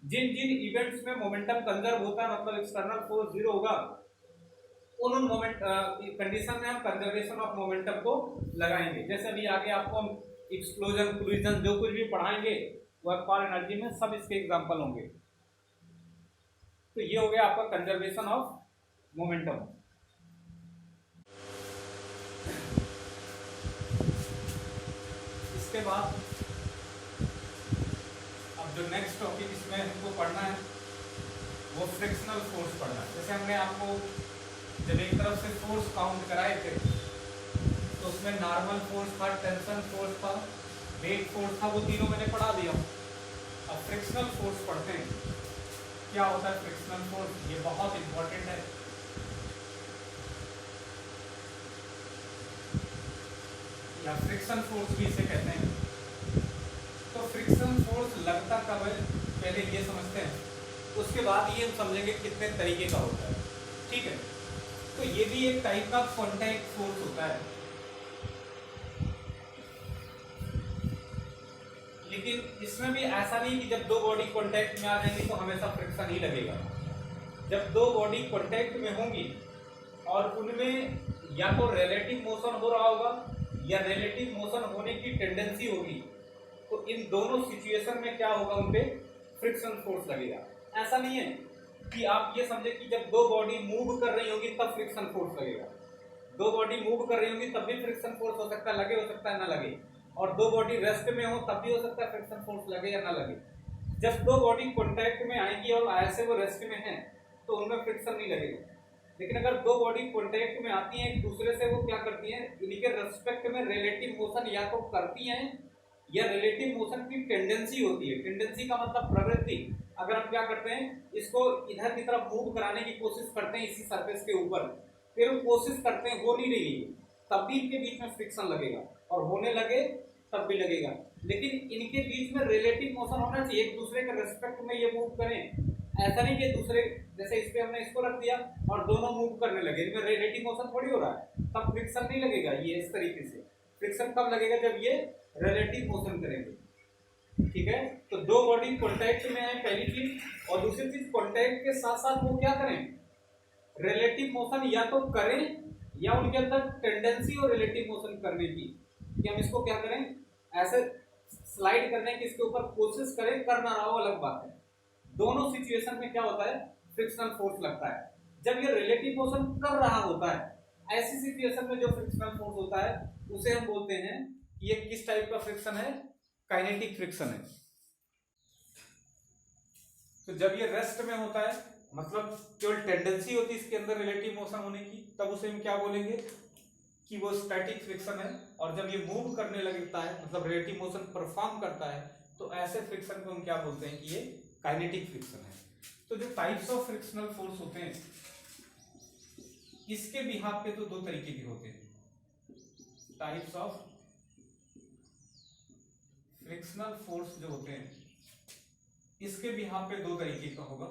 Speaker 1: जिन जिन इवेंट्स में मोमेंटम कंजर्व होता है, मतलब एक्सटर्नल फोर्स जीरो होगा, उन मोमेंट कंडीशन में हम कंजर्वेशन ऑफ मोमेंटम को लगाएंगे। जैसे अभी आगे आपको हम एक्सप्लोजन, कोलिजन जो कुछ भी पढ़ाएंगे वर्क फॉर एनर्जी में, सब इसके एग्जांपल होंगे। तो ये हो गया आपका कंजर्वेशन ऑफ मोमेंटम। इसके बाद अब जो नेक्स्ट टॉपिक इसमें हमको पढ़ना है वो फ्रिक्शनल फोर्स पढ़ना है। जैसे हमने आपको जब एक तरफ से फोर्स काउंट कराए थे तो उसमें नॉर्मल फोर्स था, टेंशन फोर्स था, वेट फोर्स था, वो तीनों मैंने पढ़ा दिया। अब फ्रिक्शनल फोर्स पढ़ते हैं। क्या होता है फ्रिक्शनल फोर्स, ये बहुत इंपॉर्टेंट है। या फ्रिक्शन फोर्स भी इसे कहते हैं। तो फ्रिक्शन फोर्स लगता कब है, पहले ये समझते हैं, उसके बाद ये समझेंगे कितने तरीके का होता है। ठीक है, तो ये भी एक टाइप का कॉन्टैक्ट फोर्स होता है, लेकिन इसमें भी ऐसा नहीं कि जब दो बॉडी कॉन्टैक्ट में आ जाएंगी तो हमेशा फ्रिक्शन ही लगेगा। जब दो बॉडी कॉन्टैक्ट में होंगी और उनमें या तो रिलेटिव मोशन हो रहा होगा या रिलेटिव मोशन होने की टेंडेंसी होगी, तो इन दोनों सिचुएशन में क्या होगा, उनपे फ्रिक्शन फोर्स लगेगा। ऐसा नहीं है कि आप ये समझे कि जब दो बॉडी मूव कर रही होगी तब फ्रिक्शन फोर्स लगेगा। दो बॉडी मूव कर रही होगी तब भी फ्रिक्शन फोर्स हो सकता है, लगे, हो सकता है ना लगे, और दो बॉडी रेस्ट में हो तब भी हो सकता है फ्रिक्शन फोर्स लगे या ना लगे। जब दो बॉडी कॉन्टैक्ट में आएगी और ऐसे वो रेस्ट में है तो उनमें फ्रिक्शन नहीं लगेगा। लेकिन अगर दो बॉडी कॉन्टैक्ट में आती हैं एक दूसरे से, वो क्या करती हैं, इनके रेस्पेक्ट में रिलेटिव मोशन या तो करती हैं या रिलेटिव मोशन की टेंडेंसी होती है। टेंडेंसी का मतलब प्रवृत्ति। अगर हम क्या करते हैं, इसको इधर की तरफ मूव कराने की कोशिश करते हैं इसी सरफेस के ऊपर, फिर हम कोशिश करते हैं, हो नहीं रही है, तब भी इनके बीच में फ्रिक्शन लगेगा, और होने लगे तब भी लगेगा। लेकिन इनके बीच में रिलेटिव मोशन होना चाहिए, एक दूसरे के रेस्पेक्ट में ये मूव करें। ऐसा नहीं कि दूसरे, जैसे इस पे हमने इसको रख दिया और दोनों मूव करने लगे, इनमें रिलेटिव मोशन थोड़ी हो रहा है, तब फ्रिक्शन नहीं लगेगा। ये इस तरीके से फ्रिक्शन कब लगेगा, जब ये रिलेटिव मोशन करेंगे। ठीक है, तो दो बॉडी कॉन्टैक्ट में है पहली चीज, और दूसरी चीज कॉन्टैक्ट के साथ साथ वो क्या करें, रिलेटिव मोशन या तो करें या उनके अंदर टेंडेंसी और रिलेटिव मोशन करने की, कि हम इसको क्या करें, ऐसे स्लाइड करने की इसके ऊपर कोशिश करें, कर ना रहा हो अलग बात है। दोनों सिचुएशन में क्या होता है, फ्रिक्शनल फोर्स लगता है। जब ये रिलेटिव मोशन कर रहा होता है, ऐसी सिचुएशन में जो फ्रिक्शनल फोर्स होता है उसे हम बोलते हैं कि ये किस टाइप का फ्रिक्शन है, काइनेटिक फ्रिक्शन है। तो जब ये रेस्ट में होता है, मतलब केवल टेंडेंसी होती है इसके अंदर रिलेटिव मोशन होने की, तब उसे हम क्या बोलेंगे कि वो स्टैटिक फ्रिक्शन है। और जब ये मूव करने लगता है, मतलब रिलेटिव मोशन परफॉर्म करता है, तो ऐसे फ्रिक्शन को हम क्या बोलते हैं कि ये काइनेटिक फ्रिक्शन है। तो जो टाइप्स ऑफ फ्रिक्शनल फोर्स होते हैं, इसके बिहाफ पे तो दो तरीके के होते हैं। टाइप्स ऑफ फ्रिक्शनल फोर्स जो होते हैं, इसके बिहाफ पे दो तरीके का होगा।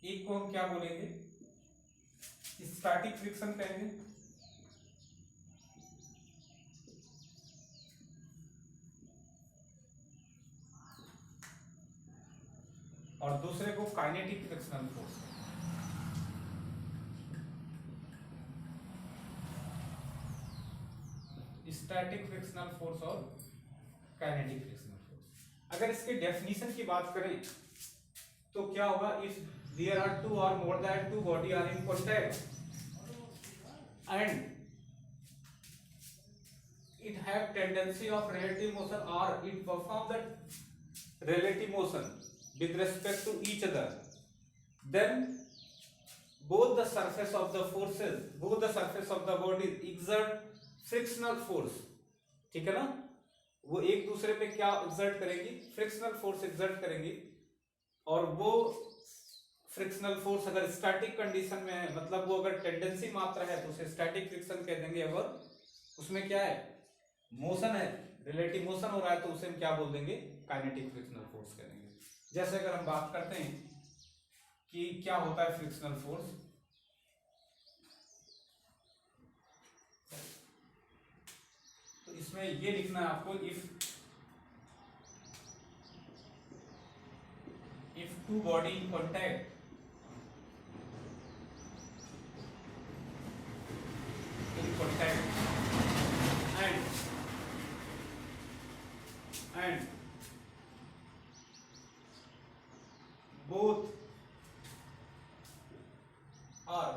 Speaker 1: एक को हम क्या बोलेंगे, स्टैटिक फ्रिक्शन कहेंगे, और दूसरे को kinetic frictional force. Static frictional force और काइनेटिक फ्रिक्शनल फोर्स। अगर इसके डेफिनेशन की बात करें तो क्या होगा, इफ देयर आर टू और more than two body are in contact and it have tendency of relative motion or it perform that relative motion with respect to each other, then both the surface of the forces, both the surface of the body exert frictional force। ठीक है ना, वो एक दूसरे पे क्या exert करेंगी, frictional force exert करेंगी, और वो फ्रिक्शनल फोर्स अगर स्टैटिक कंडीशन में है, मतलब वो अगर टेंडेंसी मात्र है तो उसे स्टैटिक फ्रिक्शन कह देंगे। अगर उसमें क्या है, मोशन है, रिलेटिव मोशन हो रहा है, तो उसे हम क्या बोल देंगे, काइनेटिक फ्रिक्शनल फोर्स कह देंगे। जैसे अगर हम बात करते हैं कि क्या होता है फ्रिक्शनल फोर्स, तो इसमें ये लिखना है आपको, if two body in contact and both are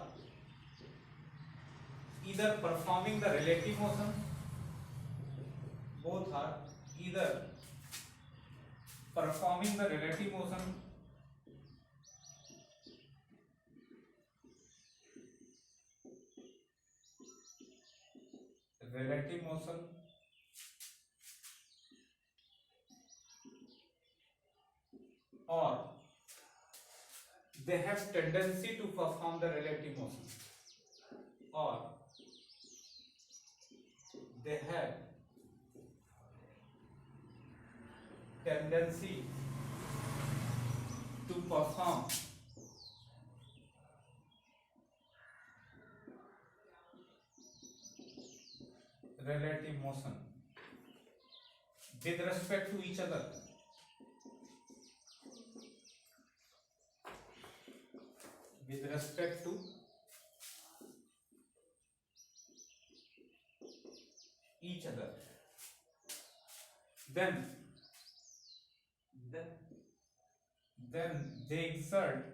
Speaker 1: either performing the relative motion, both are either performing the relative motion or they have tendency to perform the relative motion, or they have tendency to perform relative motion with respect to each other, with respect to each other, then they exert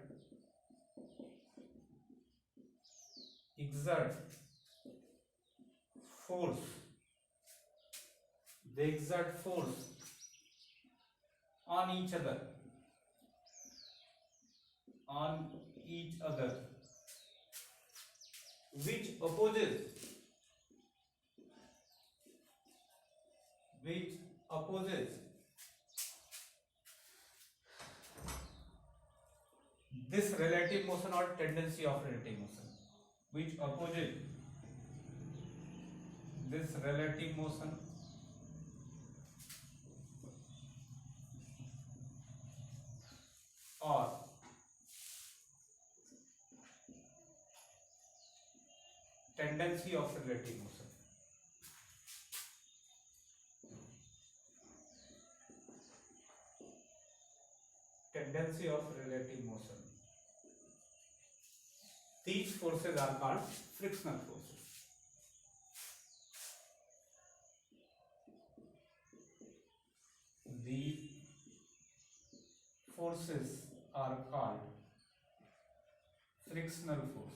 Speaker 1: force, on each other, which opposes this relative motion or tendency of relative motion, which opposes this relative motion or tendency of relative motion. Tendency of relative motion. These forces are called frictional forces. These forces are called frictional forces.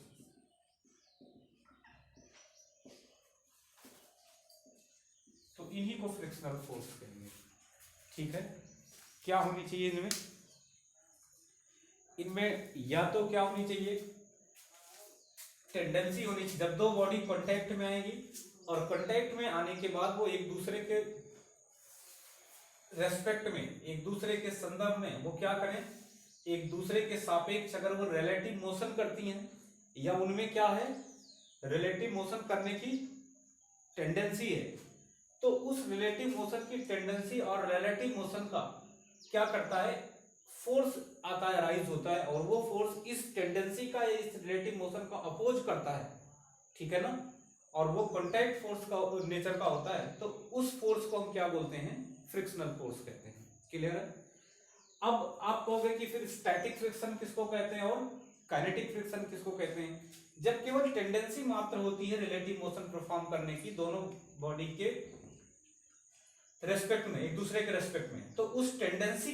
Speaker 1: तो इन्हीं को frictional force कहेंगे। ठीक है, क्या होनी चाहिए इनमें? इनमें या तो क्या होनी चाहिए, टेंडेंसी होनी चाहिए। जब दो बॉडी कांटेक्ट में आएगी और कांटेक्ट में आने के बाद वो एक दूसरे के रेस्पेक्ट में, एक दूसरे के संदर्भ में वो क्या करें, एक दूसरे के सापेक्ष अगर वो रिलेटिव मोशन करती हैं या उनमें क्या है, रिलेटिव मोशन करने की टेंडेंसी है, तो उस रिलेटिव मोशन की टेंडेंसी और रिलेटिव मोशन का क्या करता है, फोर्स आता है, राइज होता है, और वो फोर्स इस टेंडेंसी का या इस रिलेटिव मोशन का अपोज करता है। ठीक है ना, और वो कॉन्टैक्ट फोर्स का नेचर का होता है, तो उस फोर्स को हम क्या बोलते हैं, फ्रिक्शनल फोर्स कहते हैं। क्लियर है? अब आप कहोगे कि फिर स्टैटिक फ्रिक्शन किसको कहते हैं और काइनेटिक फ्रिक्शन किसको कहते हैं? जब केवल टेंडेंसी मात्र होती है रिलेटिव मोशन परफॉर्म करने की दोनों बॉडी के रेस्पेक्ट में, एक दूसरे के रेस्पेक्ट में, तो उस टेंडेंसी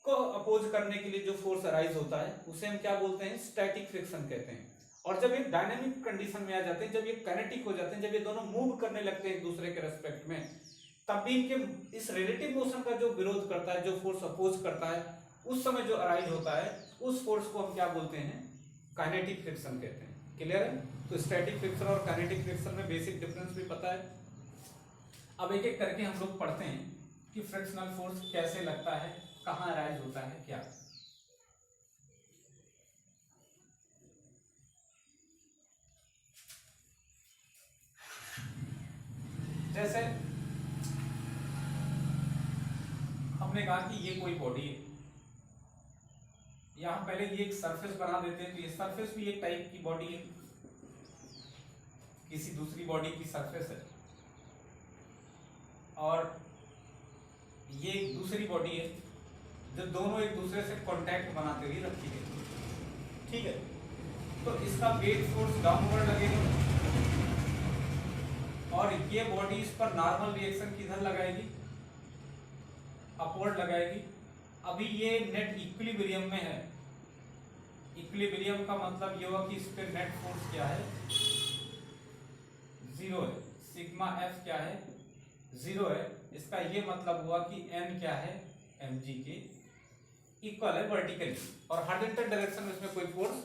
Speaker 1: को अपोज करने के लिए जो फोर्स अराइज होता है उसे हम क्या बोलते हैं, स्टैटिक फ्रिक्शन कहते हैं। और जब ये डायनामिक कंडीशन में आ जाते हैं, जब ये काइनेटिक हो जाते हैं, जब ये दोनों मूव करने लगते हैं एक दूसरे के रेस्पेक्ट में, तब भी इनके इस रिलेटिव मोशन का जो विरोध करता है, जो फोर्स अपोज करता है, उस समय जो अराइज होता है उस फोर्स को हम क्या बोलते हैं, काइनेटिक फ्रिक्शन कहते हैं। क्लियर है? तो स्टैटिक फ्रिक्शन और काइनेटिक फ्रिक्शन में बेसिक डिफरेंस भी पता है। अब एक एक करके हम लोग पढ़ते हैं कि फ्रिक्शनल फोर्स कैसे लगता है, कहाँ अराइज होता है, क्या। जैसे हमने कहा कि ये कोई बॉडी है, यहां पहले ये एक सरफेस बना देते हैं, तो ये सरफेस भी एक टाइप की बॉडी है, किसी दूसरी बॉडी की सरफेस है, और ये एक दूसरी बॉडी है जो दोनों एक दूसरे से कांटेक्ट बनाते हुए रखी गई, ठीक है। तो इसका वेट फोर्स डाउनवर्ड लगेगा और ये बॉडी इस पर नॉर्मल रिएक्शन किधर लगाएगी, अपवर्ड लगाएगी। अभी ये नेट इक्विलिब्रियम में है, इक्विलिब्रियम का मतलब ये हुआ कि इस पे नेट फोर्स क्या है, जीरो है, सिग्मा एफ क्या है, जीरो है। इसका ये मतलब हुआ कि एन क्या है, mg के इक्वल है वर्टिकली, और हॉरिजॉन्टल डायरेक्शन में इसमें कोई फोर्स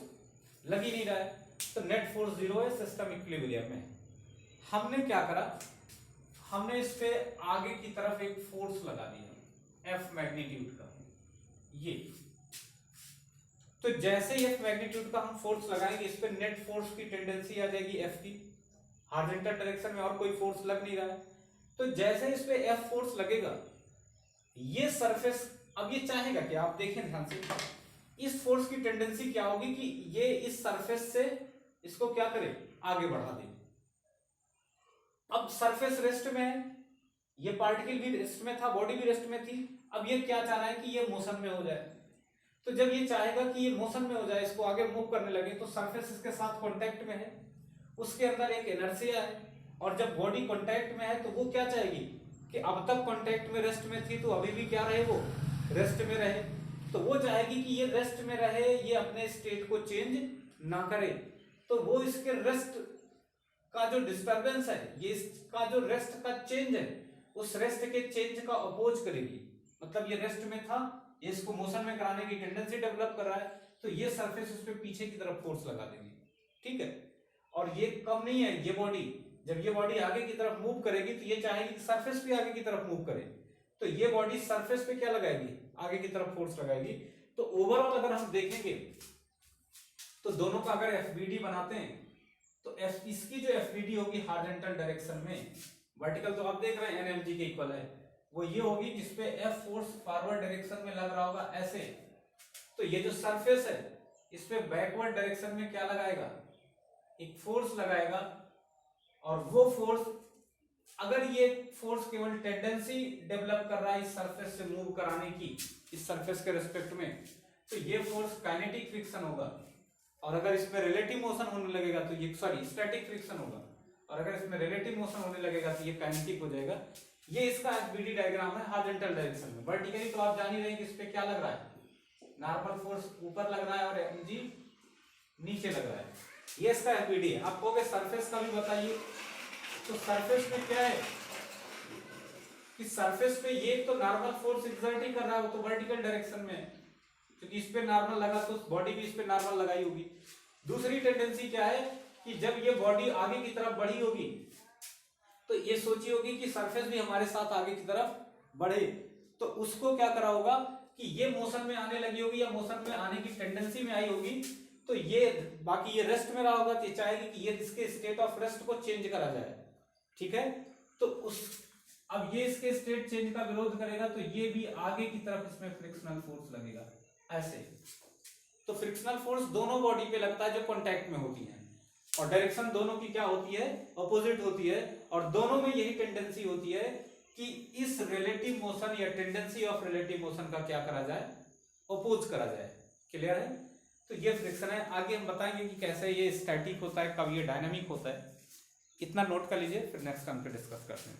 Speaker 1: लग ही नहीं रहा है, तो नेट फोर्स जीरो है, सिस्टम इक्विलिब्रियम में। हमने क्या करा, हमने इस पे आगे की तरफ एक फोर्स लगा दिया एफ मैग्नीट्यूड का, ये तो जैसे ही एफ मैग्नीट्यूड का हम फोर्स लगाएंगे इस पे नेट फोर्स की टेंडेंसी आ जाएगी एफ की, हॉरिजॉन्टल डायरेक्शन में और कोई फोर्स लग नहीं रहा है। तो जैसे इस पे एफ फोर्स लगेगा, ये सरफेस अब ये चाहेगा कि आप देखें ध्यान से, इस फोर्स की टेंडेंसी क्या होगी कि ये इस सरफेस से इसको क्या करे, आगे बढ़ा दे। अब सरफेस रेस्ट में है, ये पार्टिकल भी रेस्ट में था, बॉडी भी रेस्ट में थी, अब ये क्या चाह रहा है कि ये मोशन में हो जाए। तो जब ये चाहेगा कि ये मोशन में हो जाए, इसको आगे मूव करने लगे, तो सरफेस इसके साथ कांटेक्ट में है, उसके अंदर एक इनर्शिया है, और जब बॉडी कांटेक्ट में है तो वो क्या चाहेगी कि अब तक कांटेक्ट में रेस्ट में थी, तो अभी भी क्या रहे, वो रेस्ट में रहे। तो वो चाहेगी कि ये रेस्ट में रहे, ये अपने स्टेट को चेंज ना करे। तो वो इसके रेस्ट का जो डिस्टरबेंस है, ये इसका जो रेस्ट का चेंज है, उस रेस्ट के चेंज का अपोज करेगी। मतलब ये रेस्ट में था, ये इसको मोशन में कराने की टेंडेंसी डेवलप कर रहा है, तो ये सरफेस उस पे पीछे की तरफ फोर्स लगा देगी, ठीक है। और ये कम नहीं है, ये बॉडी जब ये बॉडी आगे की तरफ मूव करेगी तो ये चाहेगी कि सरफेस भी आगे की तरफ मूव करे, तो ये बॉडी सरफेस पे क्या लगाएगी, आगे की तरफ फोर्स लगाएगी। तो ओवरऑल अगर हम देखेंगे तो दोनों का अगर एफबीडी बनाते हैं तो इसकी जो एफबीडी होगी हॉरिजॉन्टल डायरेक्शन में, वर्टिकल तो आप देख रहे हैं एनएमजी के इक्वल है, वो ये होगी जिसपे एफ फोर्स फॉरवर्ड डायरेक्शन में लग रहा होगा ऐसे। तो ये जो सरफेस है इस पे बैकवर्ड डायरेक्शन में क्या लगाएगा, एक फोर्स लगाएगा, और वो फोर्स अगर ये फोर्स केवल टेंडेंसी डेवलप कर रहा है इस सरफेस से मूव कराने की, इस सरफेस के रिस्पेक्ट में, तो ये फोर्स काइनेटिक फ्रिक्शन होगा, और अगर इसमें रिलेटिव मोशन होने लगेगा तो ये स्टैटिक फ्रिक्शन होगा, और अगर इसमें रिलेटिव मोशन होने लगेगा तो ये काइनेटिक हो जाएगा। ये इसका एफबीडी डायग्राम है हॉरिजॉन्टल डायरेक्शन में। वर्टिकली तो आप जान ही रहे हैं कि इस पे क्या लग रहा है, नॉर्मल फोर्स ऊपर लग रहा है और एमजी नीचे लग रहा है, ये इसका एफबीडी है। आप कहोगे सरफेस का भी बताइए, तो सरफेस में क्या है कि सरफेस पे ये तो नॉर्मल फोर्स एक्सर्ट ही कर रहा है, वो तो वर्टिकल डायरेक्शन में है, क्योंकि इस पे नॉर्मल लगा तो बॉडी भी इस पे नॉर्मल लगाई होगी। दूसरी टेंडेंसी क्या है कि जब ये बॉडी आगे की तरफ बढ़ी होगी तो ये सोची होगी कि सरफेस भी हमारे साथ आगे की तरफ बढ़े, तो उसको क्या करा होगा कि ये मोशन में आने लगी होगी या मोशन में आने की टेंडेंसी में आई होगी, तो ये बाकी ये रेस्ट में रहा होगा तो ये चाहेगी कि ये इसके स्टेट ऑफ रेस्ट को चेंज करा जाए, ठीक है। तो उस अब ये इसके स्टेट चेंज का विरोध करेगा, तो ये भी आगे की तरफ इसमें फ्रिक्शनल फोर्स लगेगा ऐसे। तो फ्रिक्शनल फोर्स दोनों बॉडी पे लगता है जो कांटेक्ट में होती है, और डायरेक्शन दोनों की क्या होती है, अपोजिट होती है, और दोनों में यही टेंडेंसी होती है कि इस रिलेटिव मोशन या टेंडेंसी ऑफ रिलेटिव मोशन का क्या करा जाए, अपोज करा जाए। क्लियर है। तो ये फ्रिक्शन है। आगे हम बताएंगे कि कैसे ये स्टैटिक होता है, कब ये डायनामिक होता है। इतना नोट कर लीजिए, फिर नेक्स्ट टाइम पे डिस्कस करते हैं।